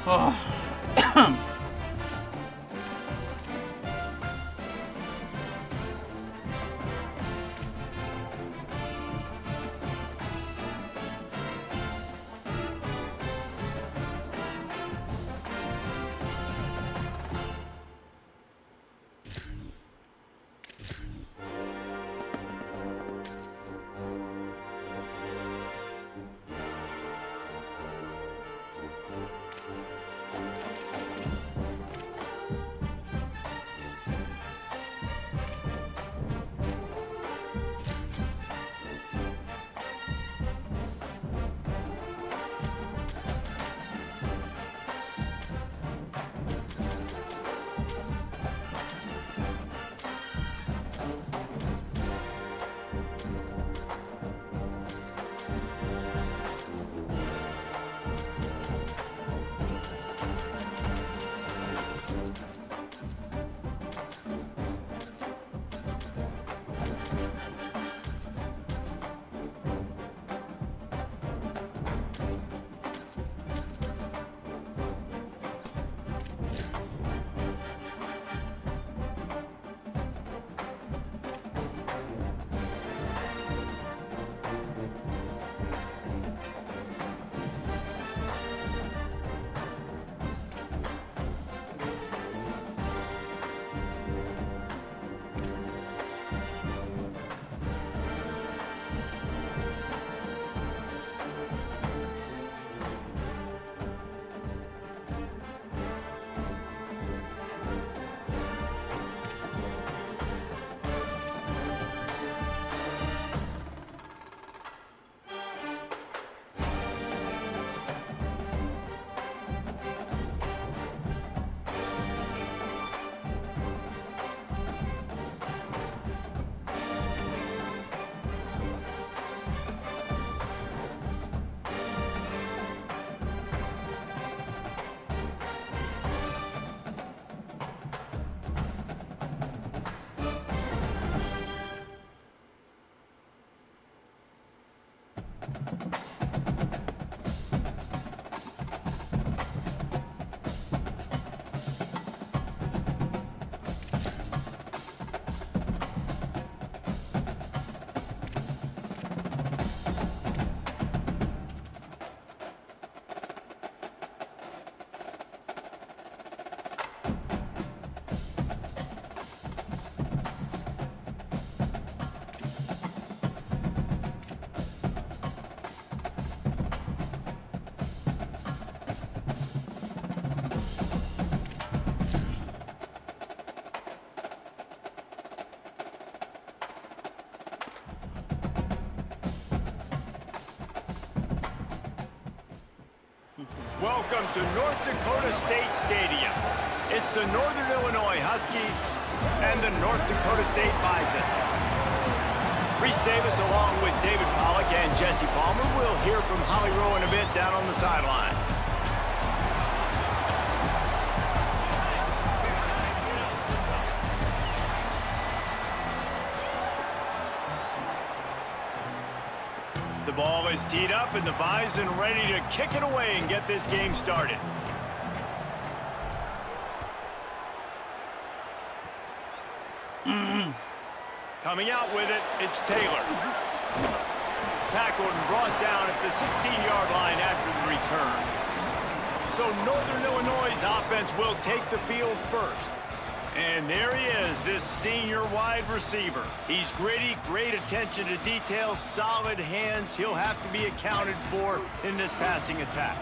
Oh. Welcome to North Dakota State Stadium. It's the Northern Illinois Huskies and the North Dakota State Bison. Reese Davis along with David Pollock and Jesse Palmer will hear from Holly Rowe in a bit down on the sideline. The ball is teed up and the Bison ready to kick it away and get this game started. Coming out with it, it's Taylor. Tackled and brought down at the 16-yard line after the return. So Northern Illinois' offense will take the field first. And there he is, this senior wide receiver. He's gritty, great attention to detail, solid hands. He'll have to be accounted for in this passing attack.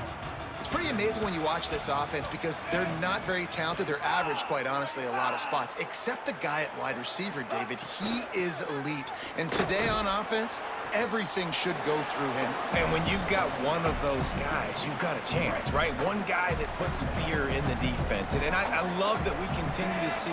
It's pretty amazing when you watch this offense because they're not very talented. They're average, quite honestly, a lot of spots. Except the guy at wide receiver, David. He is elite. And today on offense, everything should go through him. And when you've got one of those guys, you've got a chance, right? One guy that puts fear in the defense. And I love that we continue to see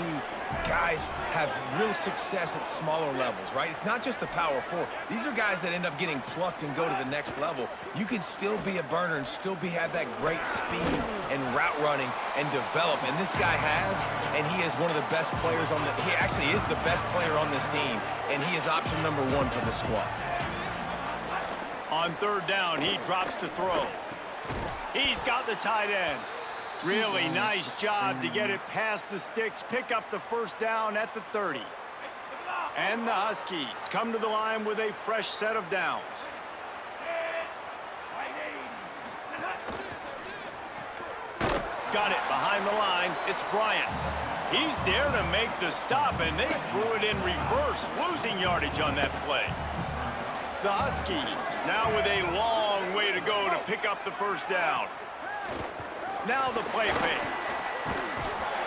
guys have real success at smaller levels, right? It's not just the power four. These are guys that end up getting plucked and go to the next level. You can still be a burner and still have that great speed and route running and develop. And this guy has, and he is one of the best players on he actually is the best player on this team, and he is option number one for the squad. On third down, he drops to throw. He's got the tight end. Really nice job to get it past the sticks, pick up the first down at the 30. And the Huskies come to the line with a fresh set of downs. Got it behind the line. It's Bryant. He's there to make the stop, and they threw it in reverse, losing yardage on that play. The Huskies now with a long way to go to pick up the first down. Now the play fake.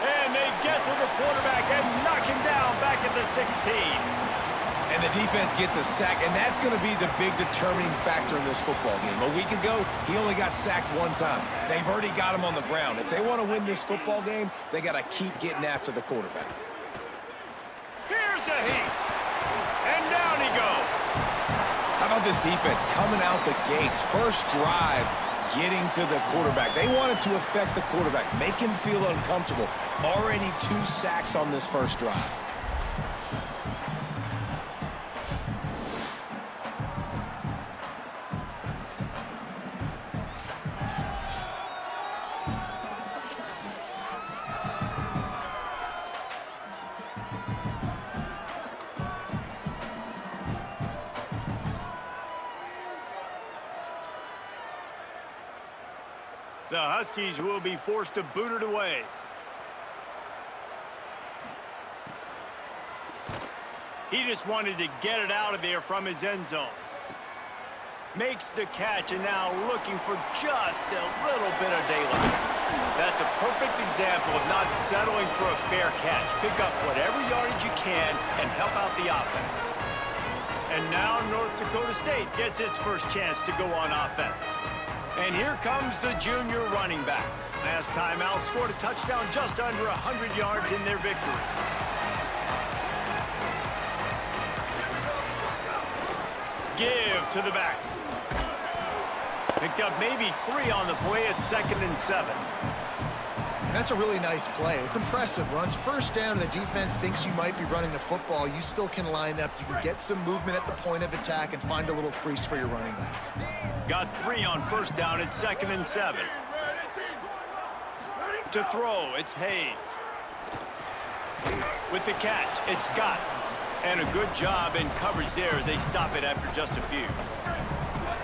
And they get to the quarterback and knock him down back at the 16. And the defense gets a sack, and that's going to be the big determining factor in this football game. A week ago, he only got sacked one time. They've already got him on the ground. If they want to win this football game, they got to keep getting after the quarterback. Here's a heat. And down he goes. How about this defense coming out the gates? First drive, getting to the quarterback. They wanted to affect the quarterback, make him feel uncomfortable. Already 2 sacks on this first drive. The Huskies will be forced to boot it away. He just wanted to get it out of there from his end zone. Makes the catch and now looking for just a little bit of daylight. That's a perfect example of not settling for a fair catch. Pick up whatever yardage you can and help out the offense. And now North Dakota State gets its first chance to go on offense. And here comes the junior running back. Last time out, scored a touchdown just under 100 yards in their victory. Give to the back. Picked up maybe 3 on the play at 2nd and 7. And that's a really nice play. It's impressive. Runs first down, and the defense thinks you might be running the football. You still can line up. You can get some movement at the point of attack and find a little crease for your running back. Got 3 on first down at 2nd and 7. To throw, it's Hayes. With the catch, it's Scott. And a good job in coverage there as they stop it after just a few.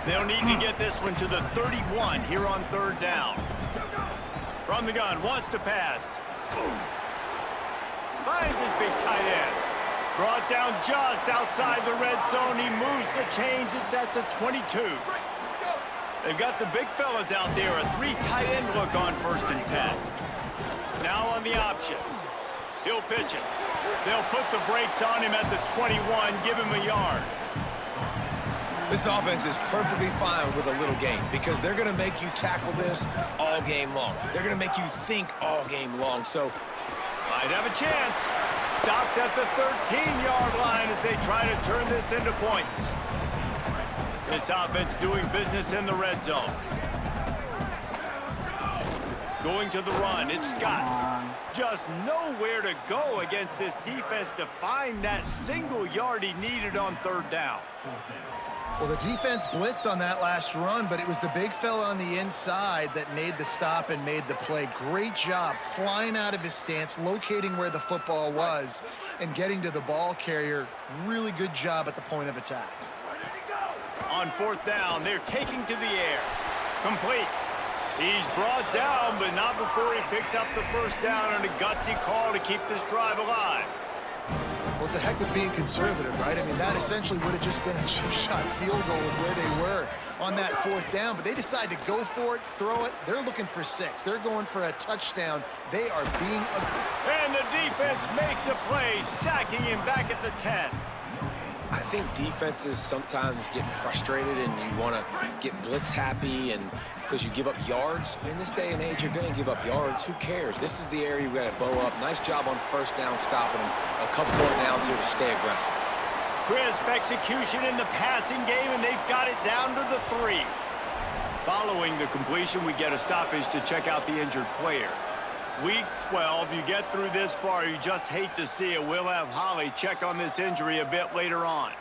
They'll need to get this one to the 31 here on 3rd down. From the gun, wants to pass. Finds his big tight end. Brought down just outside the red zone. He moves the chains. It's at the 22. They've got the big fellas out there. A 3 tight end look on 1st and 10. Now on the option. He'll pitch it. They'll put the brakes on him at the 21, give him a yard. This offense is perfectly fine with a little game because they're going to make you tackle this all game long. They're going to make you think all game long. So might have a chance. Stopped at the 13-yard line as they try to turn this into points. This offense doing business in the red zone. Going to the run, it's Scott. Just nowhere to go against this defense to find that single yard he needed on 3rd down. Well, the defense blitzed on that last run, but it was the big fella on the inside that made the stop and made the play. Great job flying out of his stance, locating where the football was, and getting to the ball carrier. Really good job at the point of attack. On 4th down, they're taking to the air. Complete. He's brought down, but not before he picks up the first down on a gutsy call to keep this drive alive. Well, it's a heck of being conservative, right? I mean, that essentially would have just been a chip shot field goal with where they were on that 4th down, but they decide to go for it, throw it. They're looking for 6. They're going for a touchdown. They are being... And the defense makes a play, sacking him back at the 10. I think defenses sometimes get frustrated and you want to get blitz happy and because you give up yards. In this day and age, you're going to give up yards. Who cares? This is the area we got to bow up. Nice job on 1st down, stopping them. A couple more downs here to stay aggressive. Crisp execution in the passing game, and they've got it down to the 3. Following the completion, we get a stoppage to check out the injured player. Week 12, you get through this far, you just hate to see it. We'll have Holly check on this injury a bit later on.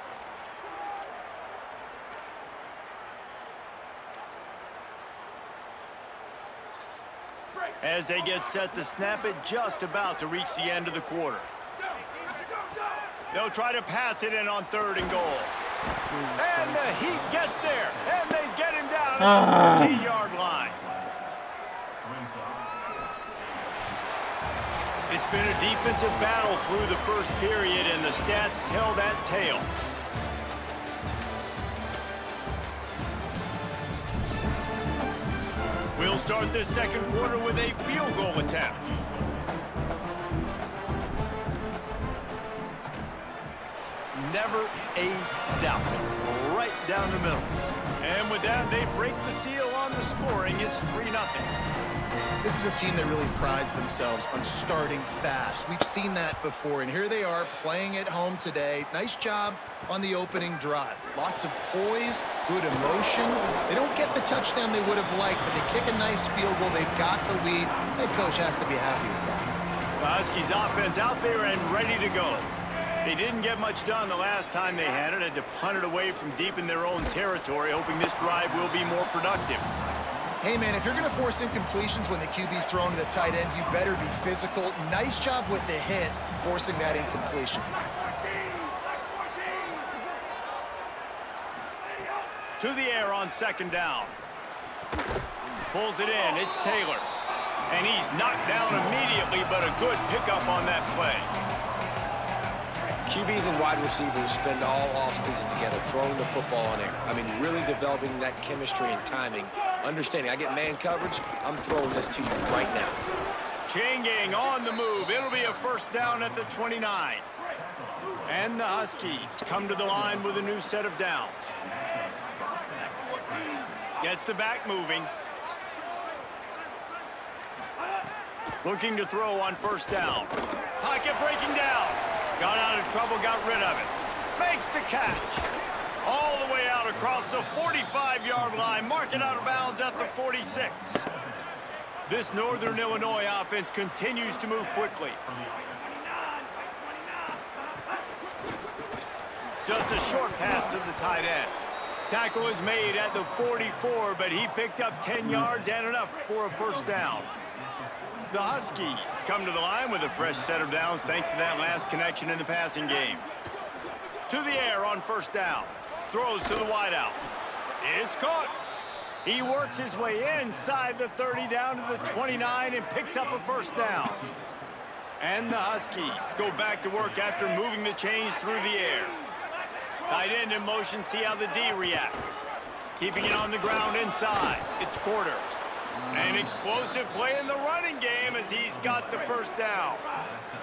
as they get set to snap it just about to reach the end of the quarter. They'll try to pass it in on 3rd and goal. And the Heat gets there, and they get him down at the 14-yard line. It's been a defensive battle through the first period, and the stats tell that tale. We'll start this second quarter with a field goal attempt. Never a doubt. Right down the middle. And with that, they break the seal on the scoring. It's 3-0. This is a team that really prides themselves on starting fast. We've seen that before, and here they are playing at home today. Nice job on the opening drive. Lots of poise, good emotion. They don't get the touchdown they would have liked, but they kick a nice field goal. They've got the lead. Head coach has to be happy with that. The Huskies offense out there and ready to go. They didn't get much done the last time they had to punt it away from deep in their own territory, hoping this drive will be more productive. Hey, man, if you're going to force incompletions when the QB's thrown to the tight end, you better be physical. Nice job with the hit, forcing that incompletion. To the air on 2nd down. Pulls it in. It's Taylor. And he's knocked down immediately, but a good pickup on that play. QBs and wide receivers spend all offseason together throwing the football in air. I mean, really developing that chemistry and timing. Understanding, I get man coverage, I'm throwing this to you right now. Chain gang on the move. It'll be a 1st down at the 29. And the Huskies come to the line with a new set of downs. Gets the back moving. Looking to throw on 1st down. Pocket breaking down. Got out of trouble, got rid of it. Makes the catch. All the way out across the 45-yard line. Mark it out of bounds at the 46. This Northern Illinois offense continues to move quickly. Just a short pass to the tight end. Tackle is made at the 44, but he picked up 10 yards and enough for a 1st down. The Huskies come to the line with a fresh set of downs thanks to that last connection in the passing game. To the air on 1st down. Throws to the wideout. It's caught. He works his way inside the 30 down to the 29 and picks up a 1st down. And the Huskies go back to work after moving the chains through the air. Tight end in motion, see how the D reacts. Keeping it on the ground inside. It's Porter. An explosive play in the running game as he's got the 1st down.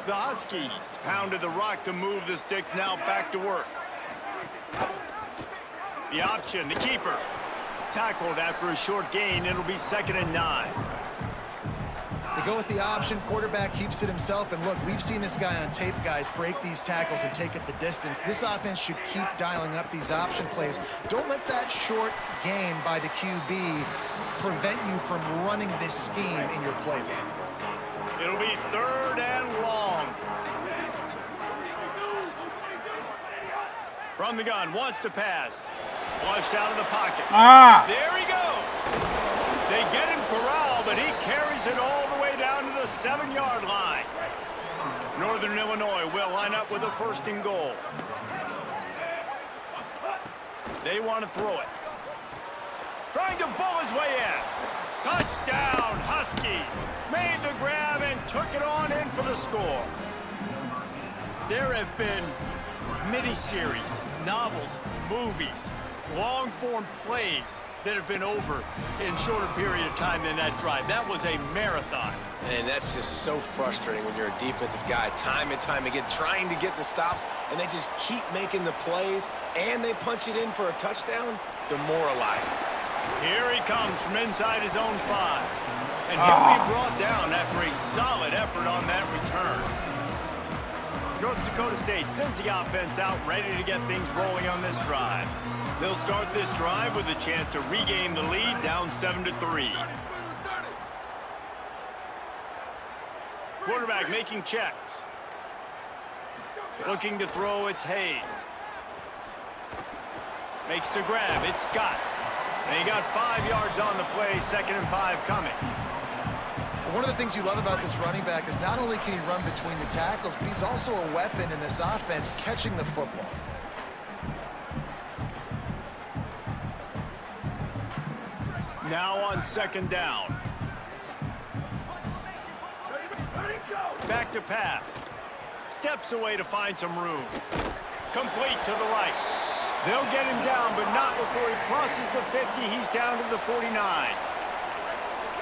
The Huskies pounded the rock to move the sticks, now back to work. The option, the keeper. Tackled after a short gain, it'll be 2nd and 9. They go with the option, quarterback keeps it himself, and look, we've seen this guy on tape, guys, break these tackles and take it the distance. This offense should keep dialing up these option plays. Don't let that short gain by the QB prevent you from running this scheme in your playbook. It'll be 3rd and long. From the gun, wants to pass. Flushed out of the pocket. There he goes. They get him corralled, but he carries it all the way down to the 7-yard line. Northern Illinois will line up with a 1st and goal. They want to throw it. Trying to bull his way in. Touchdown, Huskies. Made the grab and took it on in for the score. There have been mini-series, novels, movies, long-form plays that have been over in shorter period of time than that drive. That was a marathon. And that's just so frustrating when you're a defensive guy, time and time again, trying to get the stops, and they just keep making the plays, and they punch it in for a touchdown. Demoralizing. Here he comes from inside his own 5. And he'll be brought down after a solid effort on that return. North Dakota State sends the offense out ready to get things rolling on this drive. They'll start this drive with a chance to regain the lead, down 7-3. Quarterback making checks. Looking to throw, it's Hayes. Makes the grab, it's Scott. And he got 5 yards on the play, 2nd and 5 coming. One of the things you love about this running back is not only can he run between the tackles, but he's also a weapon in this offense catching the football. Now on second down. Back to pass. Steps away to find some room. Complete to the right. They'll get him down, but not before he crosses the 50. He's down to the 49.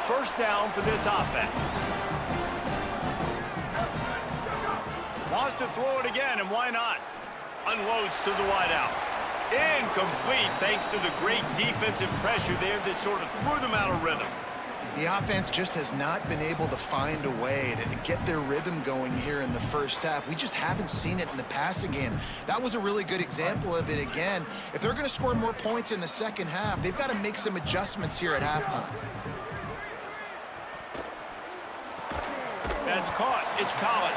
First down for this offense. Wants to throw it again, and why not? Unloads to the wideout. Incomplete, thanks to the great defensive pressure there that sort of threw them out of rhythm. The offense just has not been able to find a way to get their rhythm going here in the first half. We just haven't seen it in the passing game. That was a really good example of it again. If they're going to score more points in the second half, they've got to make some adjustments here at halftime. That's caught. It's Collins.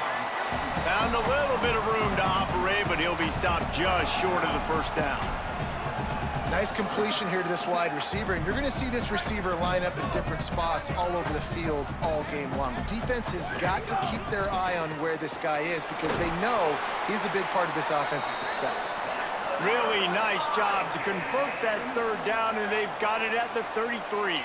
Found a little bit of room to operate, but he'll be stopped just short of the first down. Nice completion here to this wide receiver, and you're going to see this receiver line up in different spots all over the field all game long. Defense has got to keep their eye on where this guy is because they know he's a big part of this offense's success. Really nice job to convert that third down, and they've got it at the 33.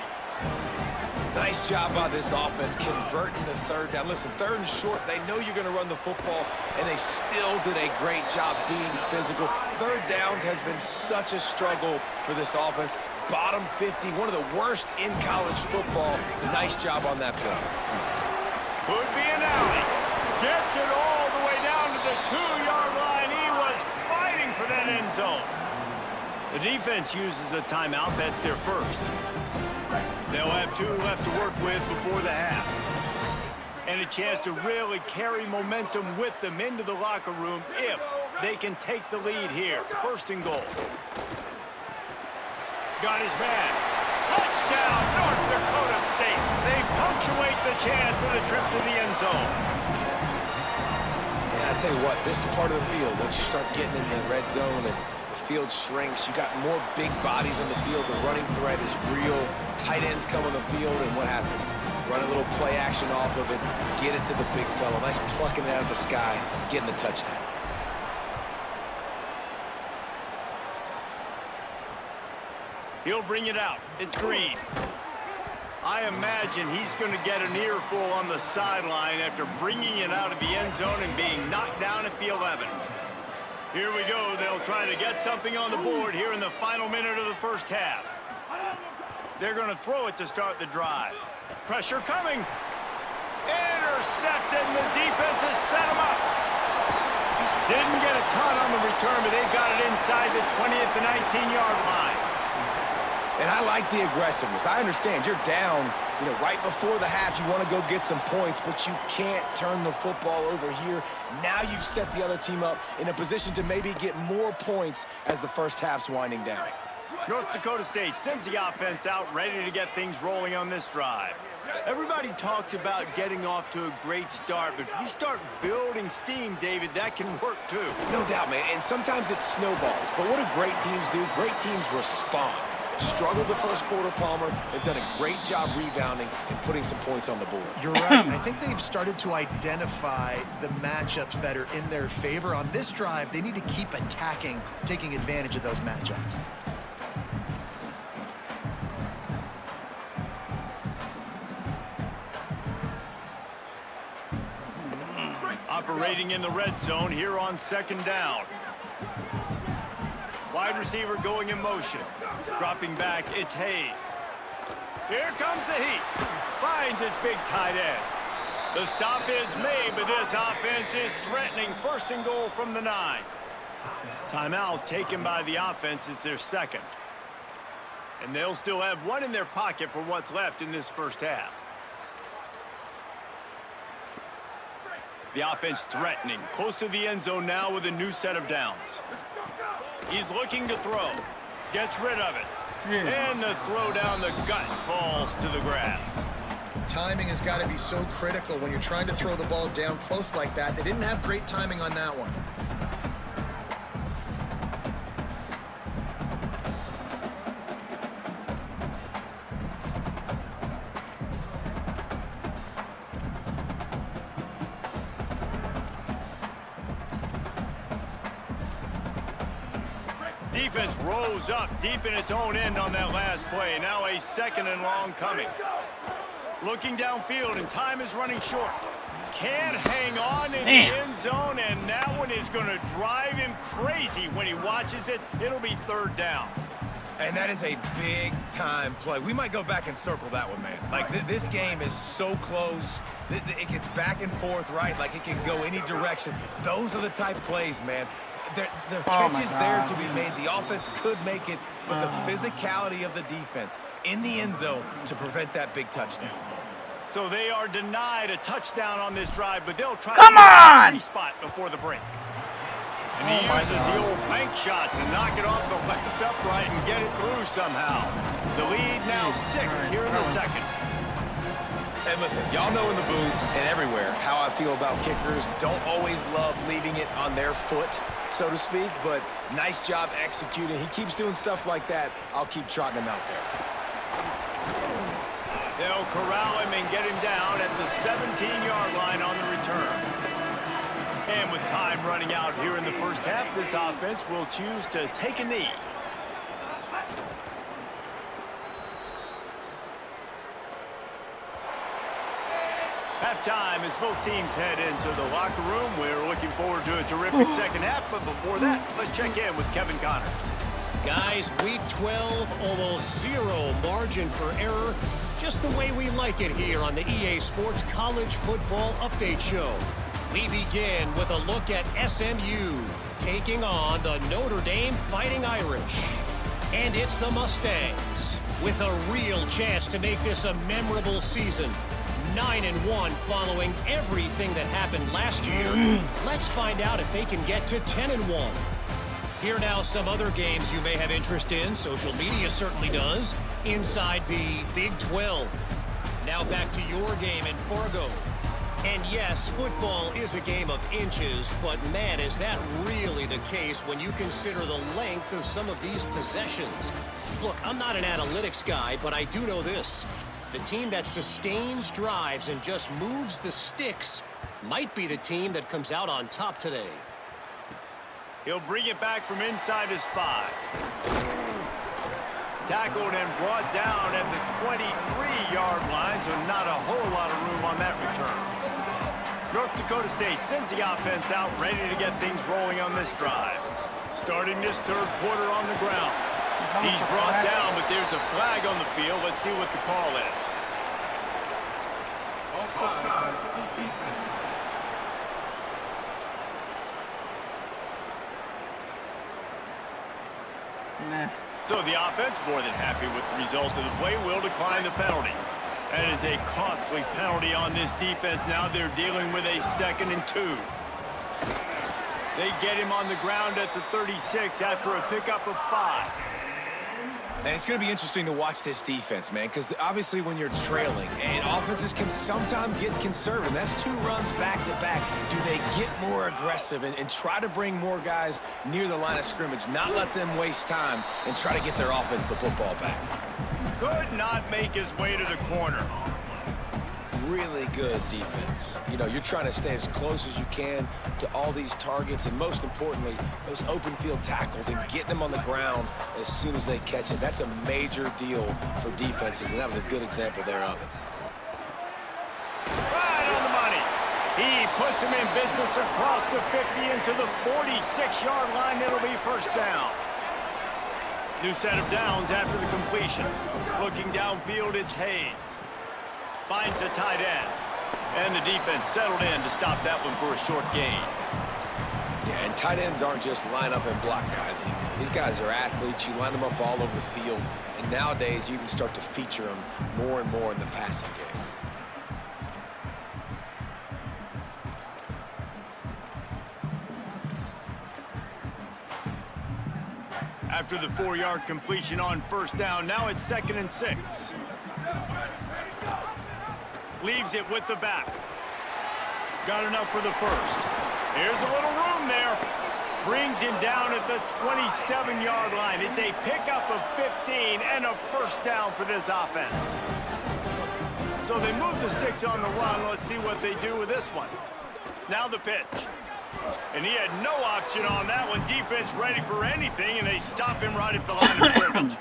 Nice job by this offense converting the third down. Listen, third and short, they know you're going to run the football, and they still did a great job being physical. Third downs has been such a struggle for this offense. Bottom 50, one of the worst in college football. Nice job on that play. Could be an alley. Gets it all the way down to the 2-yard line. He was fighting for that end zone. The defense uses a timeout. That's their first. They'll have 2 left to work with before the half. And a chance to really carry momentum with them into the locker room if they can take the lead here. First and goal. Got his man. Touchdown, North Dakota State. They punctuate the chance with a trip to the end zone. Yeah, I tell you what, this is part of the field. Once you start getting in the red zone and the field shrinks, you got more big bodies on the field. The running threat is real. Tight ends come on the field, and what happens? Run a little play action off of it, get it to the big fella. Nice plucking it out of the sky, getting the touchdown. He'll bring it out. It's Green. I imagine he's going to get an earful on the sideline after bringing it out of the end zone and being knocked down at the 11. Here we go. They'll try to get something on the board here in the final minute of the first half. They're going to throw it to start the drive. Pressure coming. Intercepted, and the defense has set him up. Didn't get a ton on the return, but they've got it inside the 20 at the 19-yard line. And I like the aggressiveness. I understand you're down, right before the half. You want to go get some points, but you can't turn the football over here. Now you've set the other team up in a position to maybe get more points as the first half's winding down. North Dakota State sends the offense out, ready to get things rolling on this drive. Everybody talks about getting off to a great start, but if you start building steam, David, that can work too. No doubt, man, and sometimes it snowballs. But what do great teams do? Great teams respond. Struggled the first quarter, Palmer. They've done a great job rebounding and putting some points on the board. You're right. I think they've started to identify the matchups that are in their favor. On this drive, they need to keep attacking, taking advantage of those matchups. Operating in the red zone here on second down. Wide receiver going in motion. Dropping back, it's Hayes. Here comes the heat. Finds his big tight end. The stop is made, but this offense is threatening. First and goal from the 9. Timeout taken by the offense. It's their second. And they'll still have one in their pocket for what's left in this first half. The offense threatening. Close to the end zone now with a new set of downs. He's looking to throw. Gets rid of it. And the throw down the gut falls to the grass. Timing has got to be so critical when you're trying to throw the ball down close like that. They didn't have great timing on that one. defense rose up deep in its own end on that last play. Now a 2nd and long coming. Looking downfield, and time is running short. Can't hang on in the end zone, and that one is going to drive him crazy when he watches it. It'll be 3rd down. And that is a big-time play. We might go back and circle that one, man. Like, this game is so close. It gets back and forth, right? Like, it can go any direction. Those are the type plays, man. The catch is there to be made. The offense could make it, but the physicality of the defense in the end zone to prevent that big touchdown. So they are denied a touchdown on this drive, but they'll try Come to on! get a spot before the break. And he uses the old bank shot to knock it off the left upright and get it through somehow. The lead now 6 here in the 2nd. And listen, y'all know in the booth and everywhere how I feel about kickers. Don't always love leaving it on their foot, so to speak, but nice job executing. He keeps doing stuff like that. I'll keep trotting him out there. They'll corral him and get him down at the 17-yard line on the return. And with time running out here in the first half, this offense will choose to take a knee. Halftime as both teams head into the locker room. We're looking forward to a terrific second half, but before that, let's check in with Kevin Connor. Guys, week 12, almost 0 margin for error. Just the way we like it here on the EA Sports College Football Update Show. We begin with a look at SMU taking on the Notre Dame Fighting Irish. And it's the Mustangs with a real chance to make this a memorable season. 9-1 following everything that happened last year. Let's find out if they can get to 10-1. Here now some other games you may have interest in. Social media certainly does. Inside the Big 12. Now back to your game in Fargo. And yes, football is a game of inches, but man, is that really the case when you consider the length of some of these possessions. Look, I'm not an analytics guy, but I do know this. The team that sustains drives and just moves the sticks might be the team that comes out on top today. He'll bring it back from inside his 5. Tackled and brought down at the 23-yard line, so not a whole lot of room on that return. North Dakota State sends the offense out, ready to get things rolling on this drive. Starting this 3rd quarter on the ground. He's brought down, but there's a flag on the field. Let's see what the call is. Nah. So the offense, more than happy with the result of the play, will decline the penalty. That is a costly penalty on this defense. Now they're dealing with a 2nd and 2. They get him on the ground at the 36 after a pickup of 5. And it's going to be interesting to watch this defense, man, because obviously when you're trailing, and offenses can sometimes get conservative. That's 2 runs back-to-back. Do they get more aggressive and try to bring more guys near the line of scrimmage, not let them waste time, and try to get their offense the football back? Could not make his way to the corner. Really good defense. You know, you're trying to stay as close as you can to all these targets, and most importantly, those open field tackles and getting them on the ground as soon as they catch it. That's a major deal for defenses, and that was a good example there of it. Right on the money. He puts him in business across the 50 into the 46-yard line. It'll be 1st down. New set of downs after the completion. Looking downfield, it's Hayes. Finds a tight end. And the defense settled in to stop that one for a short gain. Yeah, and tight ends aren't just line up and block guys anymore. These guys are athletes. You line them up all over the field. And nowadays, you can start to feature them more and more in the passing game. After the 4-yard completion on 1st down, now it's 2nd and 6. Leaves it with the back. Got enough for the 1st. Here's a little room there. Brings him down at the 27-yard line. It's a pickup of 15 and a 1st down for this offense. So they move the sticks on the run. Let's see what they do with this one. Now the pitch. And he had no option on that one. Defense ready for anything, and they stop him right at the line of scrimmage.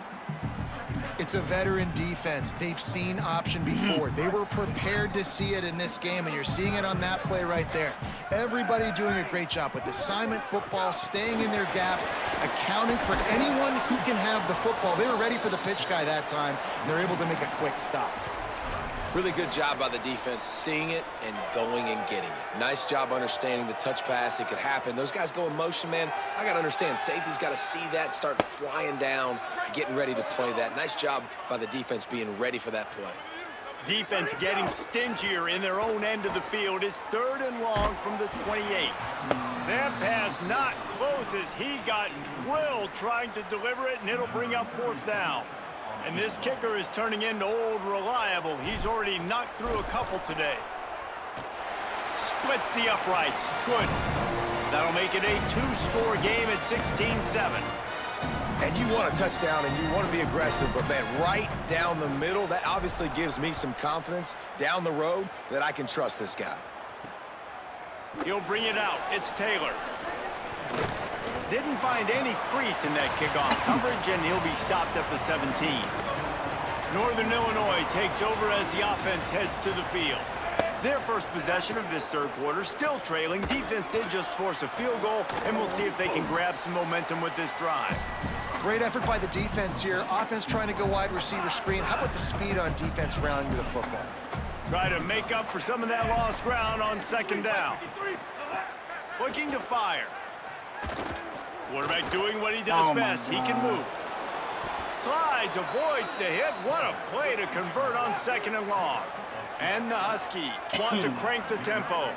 It's a veteran defense. They've seen option before. They were prepared to see it in this game, and you're seeing it on that play right there. Everybody doing a great job with assignment football, staying in their gaps, accounting for anyone who can have the football. They were ready for the pitch guy that time, and they're able to make a quick stop. Really good job by the defense, seeing it and going and getting it. Nice job understanding the touch pass. It could happen. Those guys go in motion, man. I got to understand, safety's got to see that, start flying down, getting ready to play that. Nice job by the defense being ready for that play. Defense getting stingier in their own end of the field. It's 3rd and long from the 28. That pass not close as he got drilled trying to deliver it, and it'll bring up 4th down. And this kicker is turning into old reliable. He's already knocked through a couple today. Splits the uprights. Good. That'll make it a 2-score game at 16-7. And you want a touchdown and you want to be aggressive, but man, right down the middle, that obviously gives me some confidence down the road that I can trust this guy. He'll bring it out. It's Taylor. Didn't find any crease in that kickoff coverage, and he'll be stopped at the 17. Northern Illinois takes over as the offense heads to the field. Their first possession of this 3rd quarter, still trailing. Defense did just force a field goal, and we'll see if they can grab some momentum with this drive. Great effort by the defense here. Offense trying to go wide receiver screen. How about the speed on defense rounding the football? Try to make up for some of that lost ground on 2nd down. Looking to fire. Quarterback doing what he does best. He can move. Slides, avoids the hit. What a play to convert on 2nd and long. And the Huskies want to crank the tempo.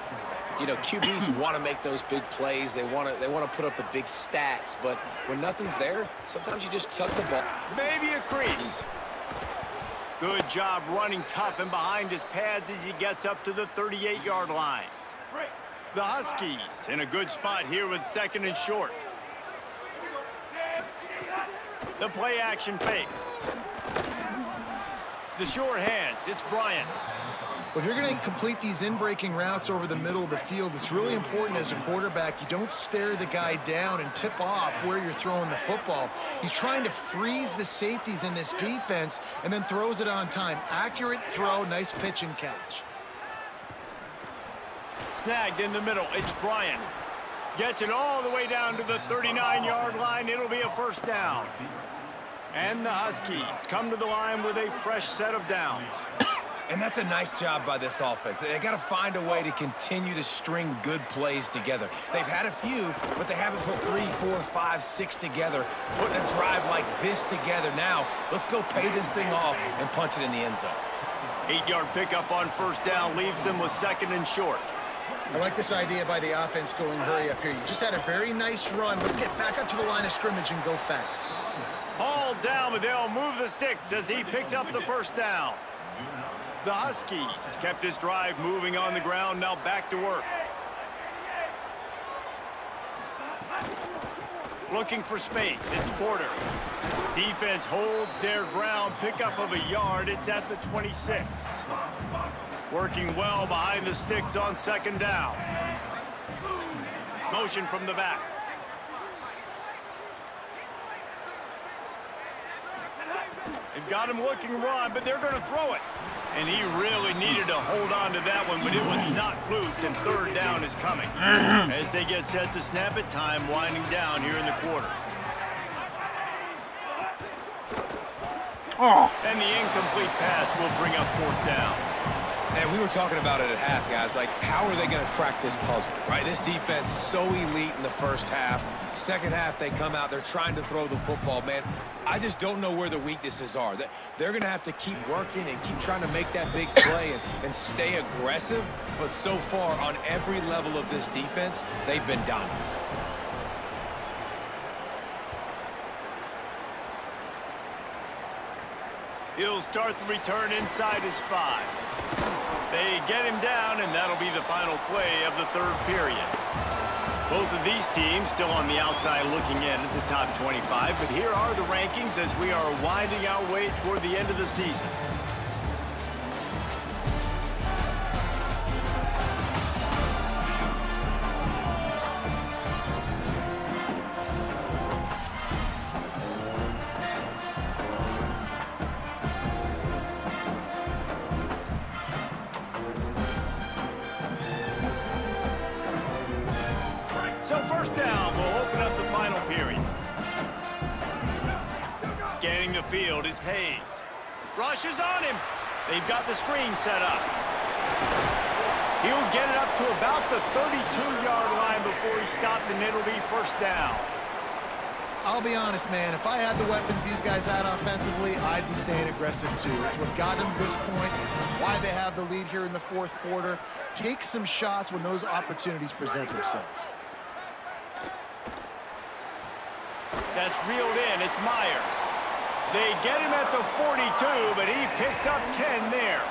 You know, QBs want to make those big plays. They want to put up the big stats. But when nothing's there, sometimes you just tuck the ball. Maybe a crease. Good job running tough and behind his pads as he gets up to the 38-yard line. The Huskies in a good spot here with 2nd and short. The play action fake. The short hands. It's Bryant. Well, if you're going to complete these in-breaking routes over the middle of the field, it's really important as a quarterback you don't stare the guy down and tip off where you're throwing the football. He's trying to freeze the safeties in this defense and then throws it on time. Accurate throw, nice pitch and catch. Snagged in the middle. It's Bryant. Gets it all the way down to the 39-yard line. It'll be a 1st down. And the Huskies come to the line with a fresh set of downs. And that's a nice job by this offense. They got to find a way to continue to string good plays together. They've had a few, but they haven't put 3, 4, 5, 6 together, putting a drive like this together. Now, let's go pay this thing off and punch it in the end zone. 8-yard pickup on 1st down leaves them with 2nd and short. I like this idea by the offense going hurry up here. You just had a very nice run. Let's get back up to the line of scrimmage and go fast. Hauled down, but they'll move the sticks as he picks up the 1st down. The Huskies kept this drive moving on the ground, now back to work. Looking for space, it's Porter. Defense holds their ground, pickup of a yard, it's at the 26. Working well behind the sticks on 2nd down. Motion from the back. They've got him looking run, but they're going to throw it. And he really needed to hold on to that one, but it was not loose, and 3rd down is coming. As they get set to snap it, time winding down here in the quarter. And the incomplete pass will bring up 4th down. And we were talking about it at half, guys. Like, how are they going to crack this puzzle, right? This defense so elite in the 1st half. 2nd half, they come out. They're trying to throw the football, man. I just don't know where the weaknesses are. They're going to have to keep working and keep trying to make that big play and stay aggressive. But so far, on every level of this defense, they've been dominant. He'll start the return inside his 5. They get him down, and that'll be the final play of the 3rd period. Both of these teams still on the outside looking in at the top 25, but here are the rankings as we are winding our way toward the end of the season. First down will open up the final period. Scanning the field is Hayes. Rush is on him. They've got the screen set up. He'll get it up to about the 32-yard line before he stopped, and it'll be first down. I'll be honest, man. If I had the weapons these guys had offensively, I'd be staying aggressive too. It's what got them to this point. It's why they have the lead here in the fourth quarter. Take some shots when those opportunities present themselves. That's reeled in. It's Myers. They get him at the 42, but he picked up 10 there.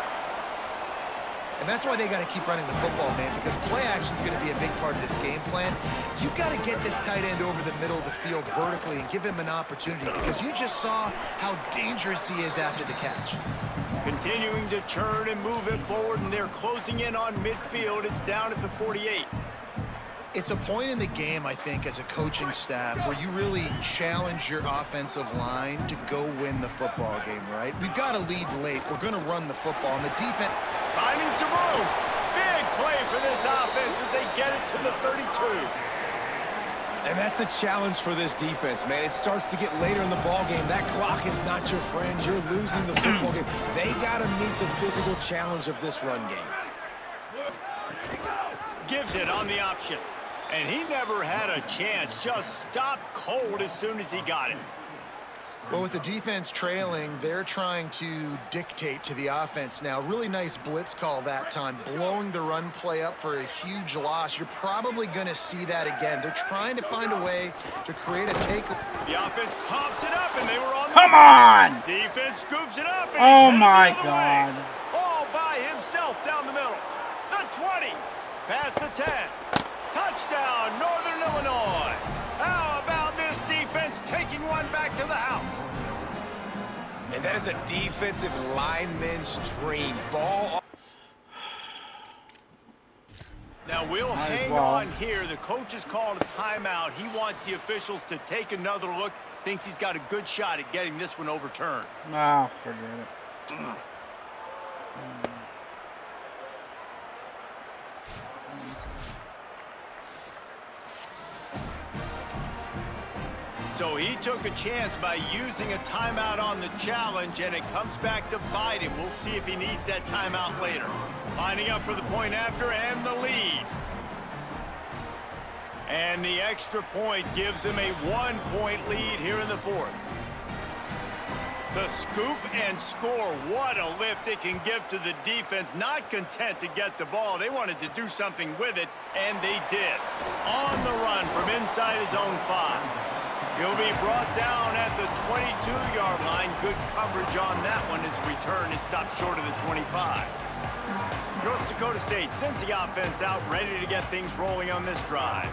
And that's why they got to keep running the football, man, because play action is going to be a big part of this game plan. You've got to get this tight end over the middle of the field vertically and give him an opportunity, because you just saw how dangerous he is after the catch. Continuing to churn and move it forward, and they're closing in on midfield. It's down at the 48. It's a point in the game, I think, as a coaching staff where you really challenge your offensive line to go win the football game, right? We've got to lead late. We're going to run the football, and the defense... Finding some room. Big play for this offense as they get it to the 32. And that's the challenge for this defense, man. It starts to get later in the ball game. That clock is not your friend. You're losing the football game. They got to meet the physical challenge of this run game. Gives it on the option. And he never had a chance. Just stopped cold as soon as he got it. Well, with the defense trailing, they're trying to dictate to the offense now. Really nice blitz call that time, blowing the run play up for a huge loss. You're probably going to see that again. They're trying to find a way to create a take. The offense coughs it up, and they were on the... Come on! Defense scoops it up, and Oh he's my the God. way. All by himself down the middle. The 20, past the 10. Touchdown, Northern Illinois. How about this defense taking one back to the house? And that is a defensive lineman's dream. Ball. Now we'll hang on here. The coach has called a timeout. He wants the officials to take another look. Thinks he's got a good shot at getting this one overturned. Ah, forget it. So he took a chance by using a timeout on the challenge, and it comes back to bite him. We'll see if he needs that timeout later. Lining up for the point after and the lead. And the extra point gives him a 1-point lead here in the fourth. The scoop and score. What a lift it can give to the defense. Not content to get the ball. They wanted to do something with it, and they did. On the run from inside his own 5. He'll be brought down at the 22-yard line. Good coverage on that one. His return is stopped short of the 25. North Dakota State sends the offense out, ready to get things rolling on this drive.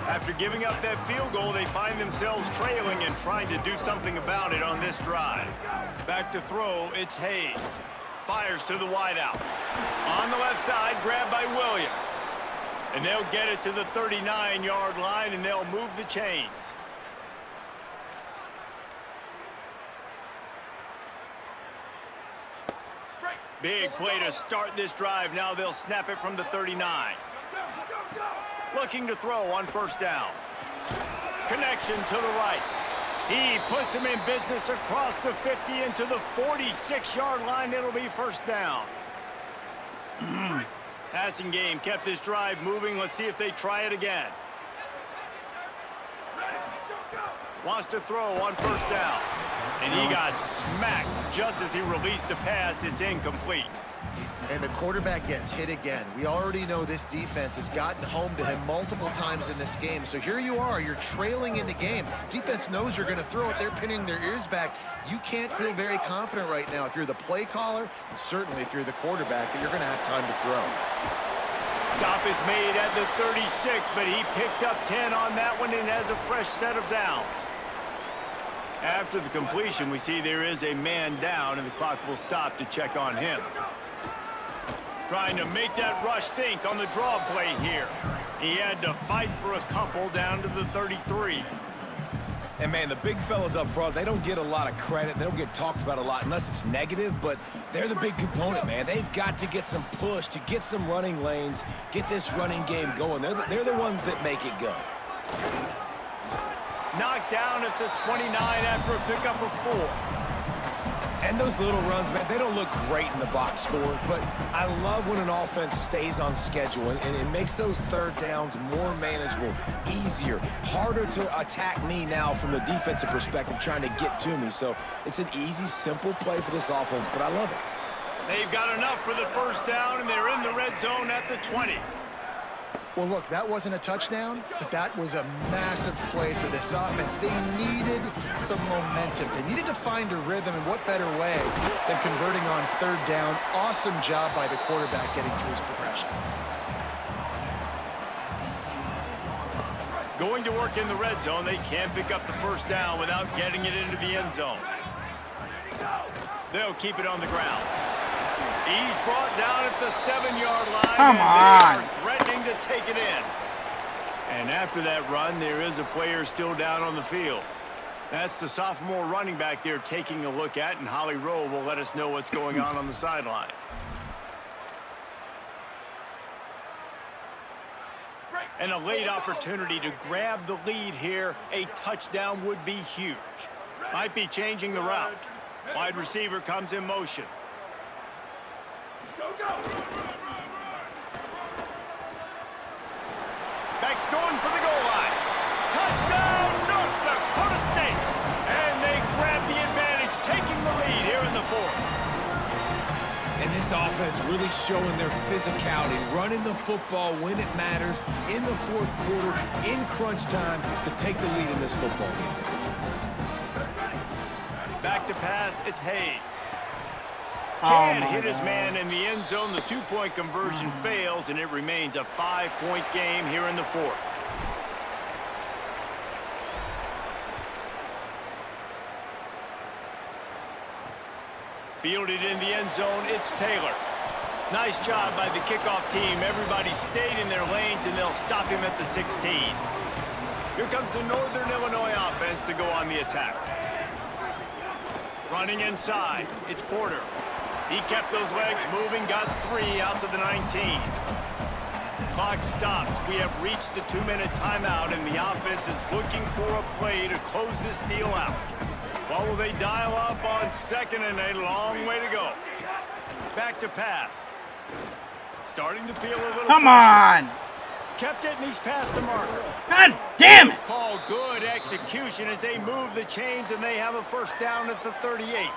After giving up that field goal, they find themselves trailing and trying to do something about it on this drive. Back to throw, it's Hayes. Fires to the wideout. On the left side, grabbed by Williams. And they'll get it to the 39-yard line, and they'll move the chains. Big play to start this drive. Now they'll snap it from the 39. Looking to throw on first down. Connection to the right. He puts him in business across the 50 into the 46-yard line. It'll be first down. Passing game kept this drive moving. Let's see if they try it again. Wants to throw on first down. And he got smacked just as he released the pass. It's incomplete. And the quarterback gets hit again. We already know this defense has gotten home to him multiple times in this game. So here you are, you're trailing in the game. Defense knows you're going to throw it. They're pinning their ears back. You can't feel very confident right now if you're the play caller, and certainly if you're the quarterback, that you're going to have time to throw. Stop is made at the 36, but he picked up 10 on that one and has a fresh set of downs. After the completion, we see there is a man down, and the clock will stop to check on him. Trying to make that rush think on the draw play here. He had to fight for a couple down to the 33. And, man, the big fellas up front, they don't get a lot of credit. They don't get talked about a lot unless it's negative, but they're the big component, man. They've got to get some push, to get some running lanes, get this running game going. They're the ones that make it go. Knocked down at the 29 after a pickup of 4. And those little runs, man, they don't look great in the box score, but I love when an offense stays on schedule, and it makes those third downs more manageable, easier, harder to attack me now from the defensive perspective trying to get to me. So it's an easy, simple play for this offense, but I love it. They've got enough for the first down, and they're in the red zone at the 20. Well, look, that wasn't a touchdown, but that was a massive play for this offense. They needed some momentum. They needed to find a rhythm, and what better way than converting on third down. Awesome job by the quarterback getting through his progression. Going to work in the red zone, they can't pick up the first down without getting it into the end zone. They'll keep it on the ground. He's brought down at the 7-yard line. Come on. They are threatening to take it in. And after that run, there is a player still down on the field. That's the sophomore running back they're taking a look at, and Holly Rowe will let us know what's going on the sideline. And a late opportunity to grab the lead here. A touchdown would be huge. Might be changing the route. Wide receiver comes in motion. Back's going for the goal line. Touchdown, North Dakota State. And they grab the advantage, taking the lead here in the fourth. And this offense really showing their physicality, running the football when it matters, in the fourth quarter, in crunch time, to take the lead in this football game. Back to pass, it's Hayes. Oh, Can't my hit his God. man in the end zone. The two-point conversion fails, and it remains a 5-point game here in the fourth. Fielded in the end zone, it's Taylor. Nice job by the kickoff team. Everybody stayed in their lanes, and they'll stop him at the 16. Here comes the Northern Illinois offense to go on the attack. Running inside, it's Porter. He kept those legs moving, got 3 out to the 19. Clock stops. We have reached the 2-minute timeout, and the offense is looking for a play to close this deal out. What will they dial up on second and a long way to go? Back to pass. Starting to feel a little Come pressure. on. Kept it, and he's past the marker. God damn it. Call good execution as they move the chains, and they have a first down at the 38.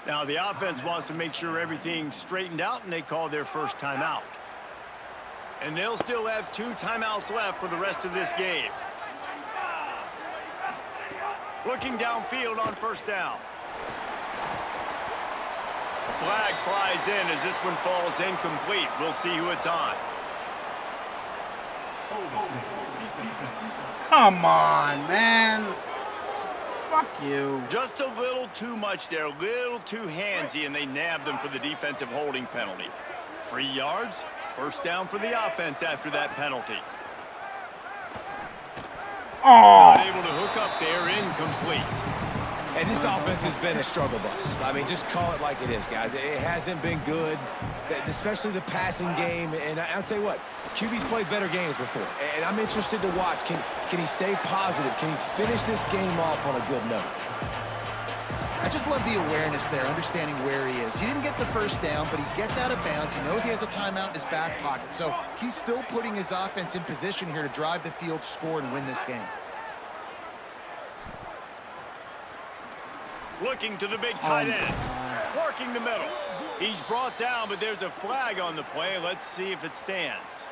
Now the offense wants to make sure everything's straightened out, and they call their first timeout. And they'll still have 2 timeouts left for the rest of this game. Looking downfield on first down. A flag flies in as this one falls incomplete. We'll see who it's on. Come on, man. Fuck you. Just a little too much there, a little too handsy, and they nabbed them for the defensive holding penalty. 3 yards, first down for the offense after that penalty. Oh. Not able to hook up there, incomplete. And this offense has been a struggle bus. I mean, just call it like it is, guys. It hasn't been good, especially the passing game. And I'll tell you what, QB's played better games before. And I'm interested to watch. Can he stay positive? Can he finish this game off on a good note? I just love the awareness there, understanding where he is. He didn't get the first down, but he gets out of bounds. He knows he has a timeout in his back pocket. So he's still putting his offense in position here to drive the field, score, and win this game. Looking to the big tight end. Working the middle. He's brought down, but there's a flag on the play. Let's see if it stands.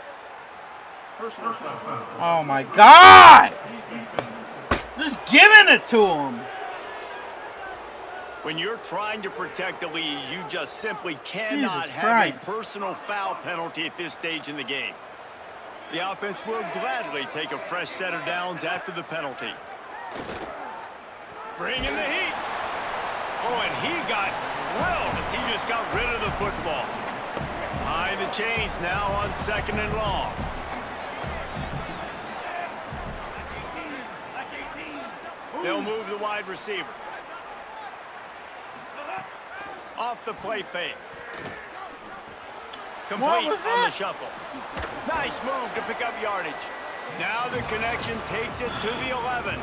Oh my God. Just giving it to him. When you're trying to protect the lead, you just simply cannot Jesus have Christ. a personal foul penalty at this stage in the game. The offense will gladly take a fresh set of downs after the penalty. Bring in the heat. Oh, and he got drilled as he just got rid of the football. Behind the chains now on second and long. They'll move the wide receiver. Off the play fake. Complete What was on the that? shuffle. Nice move to pick up yardage. Now the connection takes it to the 11.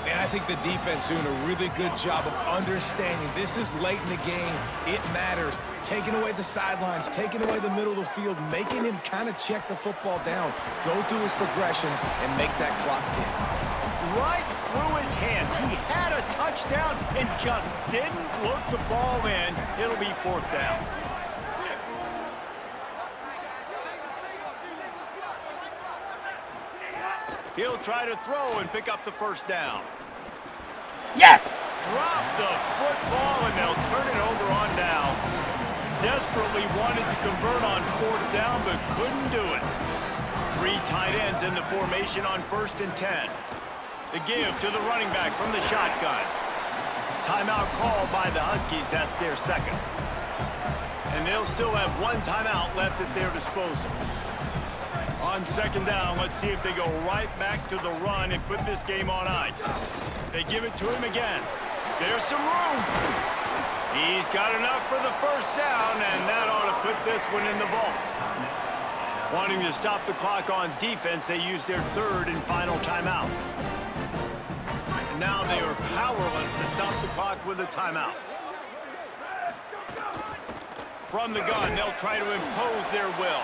And I think the defense doing a really good job of understanding this is late in the game. It matters. Taking away the sidelines, taking away the middle of the field, making him kind of check the football down, go through his progressions, and make that clock tick. Right through his hands. He had a touchdown and just didn't look the ball in. It'll be 4th down. He'll try to throw and pick up the 1st down. Yes! Drop the football, and they'll turn it over on downs. Desperately wanted to convert on 4th down, but couldn't do it. 3 tight ends in the formation on 1st and 10. The give to the running back from the shotgun. Timeout called by the Huskies. That's their 2nd. And they'll still have 1 timeout left at their disposal. On 2nd down, let's see if they go right back to the run and put this game on ice. They give it to him again. There's some room. He's got enough for the 1st down, and that ought to put this one in the vault. Wanting to stop the clock on defense, they use their 3rd and final timeout. And now they are powerless to stop the clock with a timeout. From the gun, they'll try to impose their will.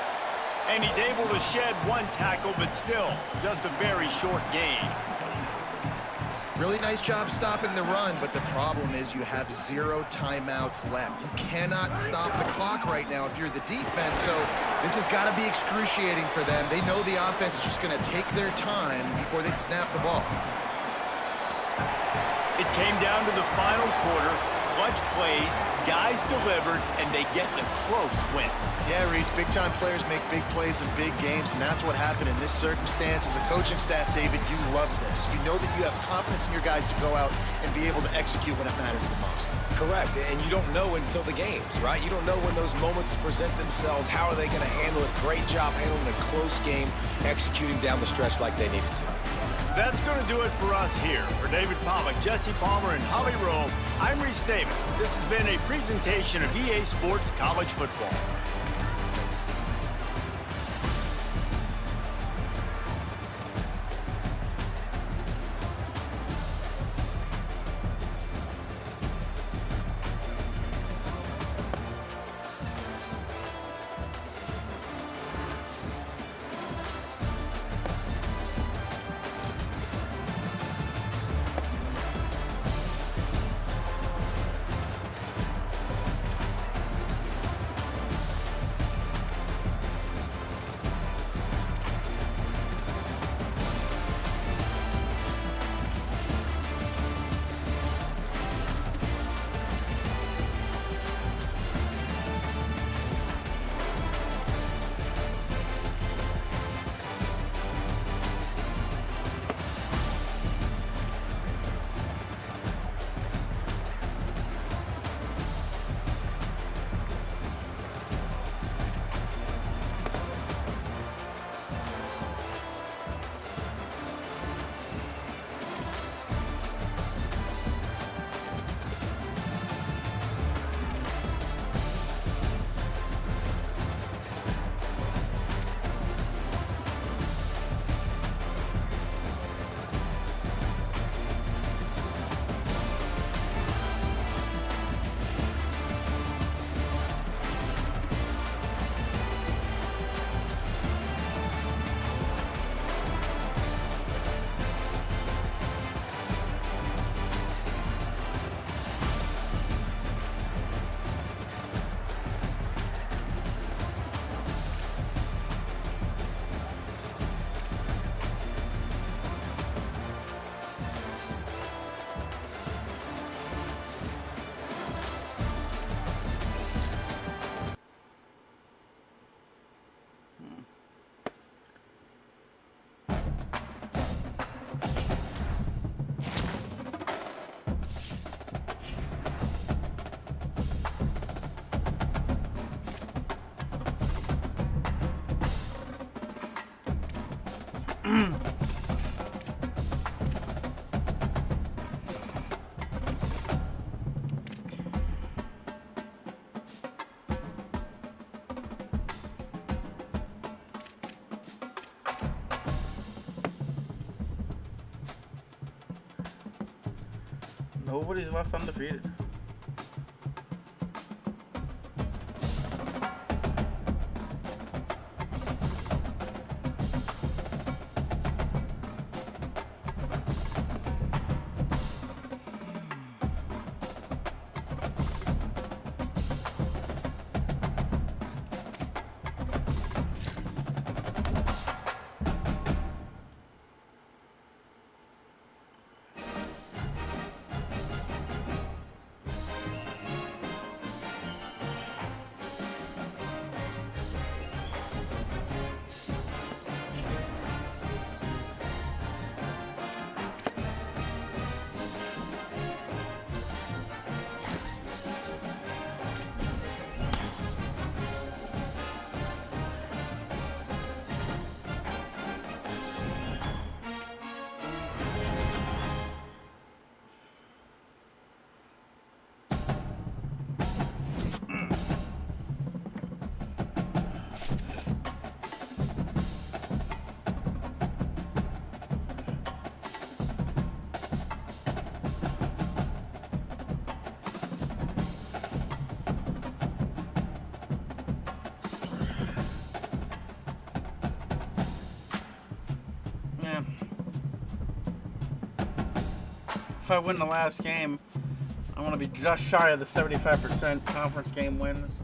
And he's able to shed 1 tackle, but still, just a very short gain. Really nice job stopping the run, but the problem is you have 0 timeouts left. You cannot stop the clock right now if you're the defense, so this has got to be excruciating for them. They know the offense is just going to take their time before they snap the ball. It came down to the final quarter. Clutch plays, guys delivered, and they get a close win. Yeah, Reese, big-time players make big plays in big games, and that's what happened in this circumstance. As a coaching staff, David, you love this. You know that you have confidence in your guys to go out and be able to execute when it matters the most. Correct, and you don't know until the games, right? You don't know when those moments present themselves. How are they going to handle it? Great job handling a close game, executing down the stretch like they needed to. That's going to do it for us here. For David Pollack, Jesse Palmer, and Holly Rowe, I'm Reese Davis. This has been a presentation of EA Sports College Football. Nobody's left undefeated. If I win the last game, I want to be just shy of the 75% conference game wins.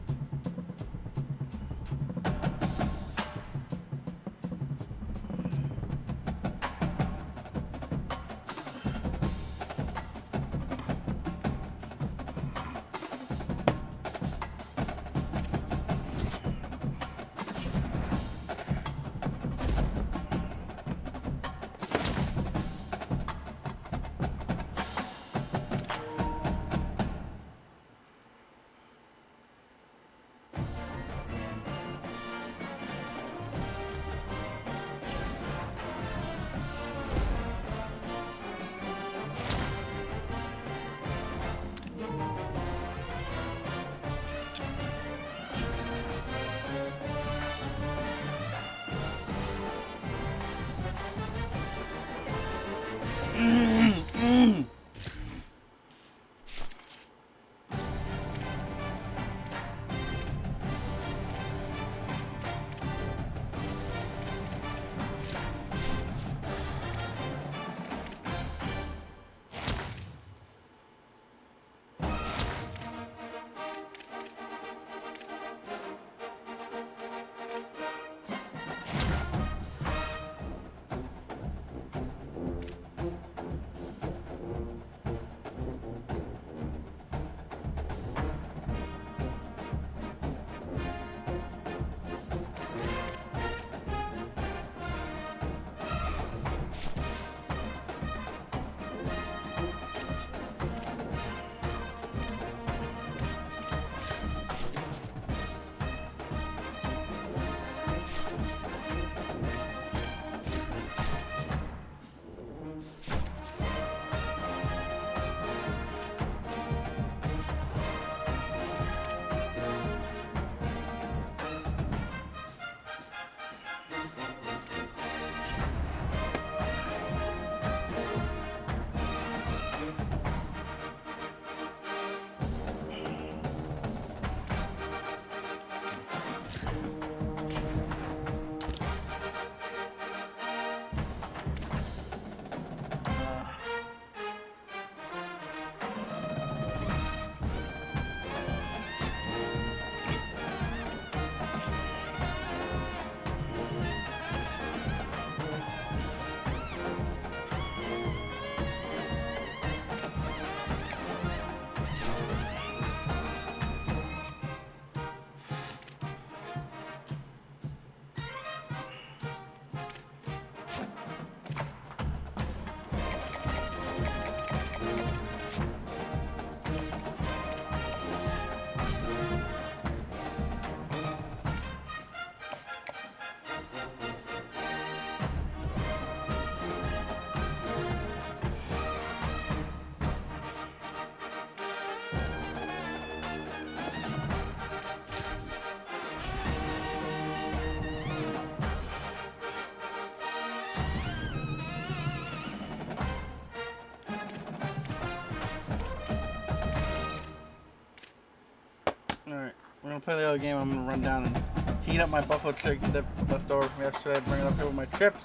play the other game, I'm gonna run down and heat up my buffalo chicken dip left over from yesterday, bring it up here with my chips,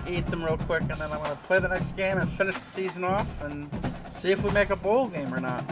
eat them real quick, and then I'm gonna play the next game and finish the season off and see if we make a bowl game or not.